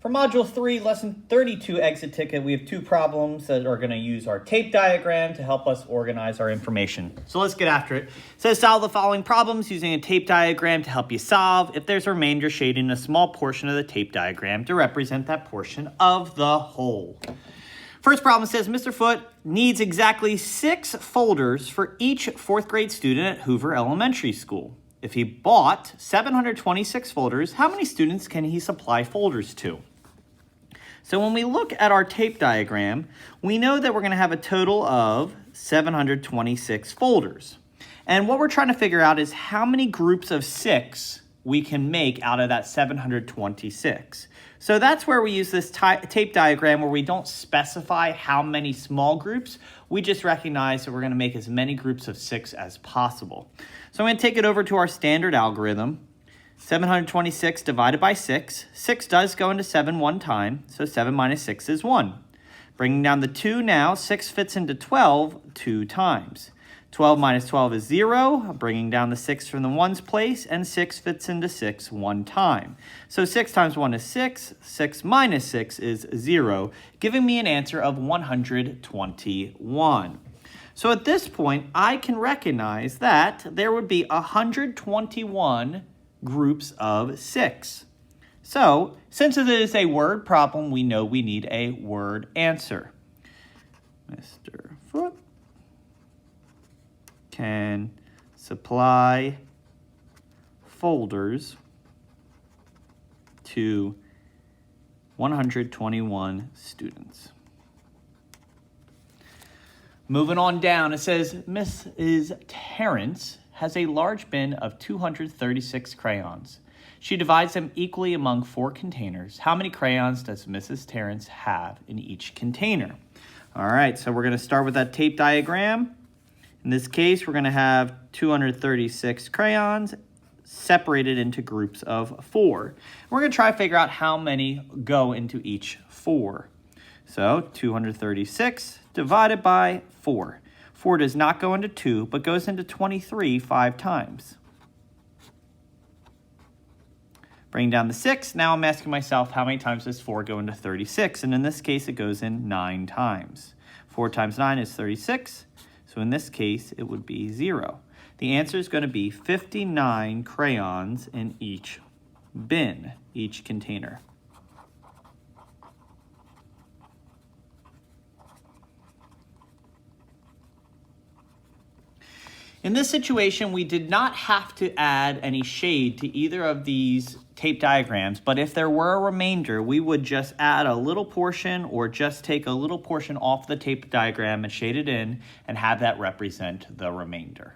For Module 3, Lesson 32 exit ticket, we have two problems that are going to use our tape diagram to help us organize our information. So let's get after it. It says solve the following problems using a tape diagram to help you solve if there's a remainder shading a small portion of the tape diagram to represent that portion of the whole. First problem says Mr. Foote needs exactly 6 folders for each 4th grade student at Hoover Elementary School. If he bought 726 folders, how many students can he supply folders to? So when we look at our tape diagram, we know that we're going to have a total of 726 folders. And what we're trying to figure out is how many groups of 6 we can make out of that 726. So that's where we use this tape diagram where we don't specify how many small groups. We just recognize that we're going to make as many groups of 6 as possible. So I'm going to take it over to our standard algorithm. 726 divided by 6. 6 does go into 7 one time, so 7 minus 6 is 1. Bringing down the 2 now, 6 fits into 12 2 times. 12 minus 12 is 0, bringing down the 6 from the 1's place, and 6 fits into 6 one time. So 6 times 1 is 6, 6 minus 6 is 0, giving me an answer of 121. So at this point, I can recognize that there would be 121 groups of 6. So, since it is a word problem, we know we need a word answer. Mr. Foote can supply folders to 121 students. Moving on down, it says Mrs. Terrence has a large bin of 236 crayons. She divides them equally among 4 containers. How many crayons does Mrs. Terrence have in each container? All right, so we're going to start with that tape diagram. In this case, we're going to have 236 crayons separated into groups of 4. We're going to try to figure out how many go into each 4. So 236 divided by 4. 4 does not go into 2, but goes into 23 5 times. Bring down the 6. Now I'm asking myself, how many times does 4 go into 36? And in this case, it goes in 9 times. 4 times 9 is 36. So in this case, it would be 0. The answer is going to be 59 crayons in each bin, each container. In this situation, we did not have to add any shade to either of these tape diagrams, but if there were a remainder, we would just add a little portion or just take a little portion off the tape diagram and shade it in and have that represent the remainder.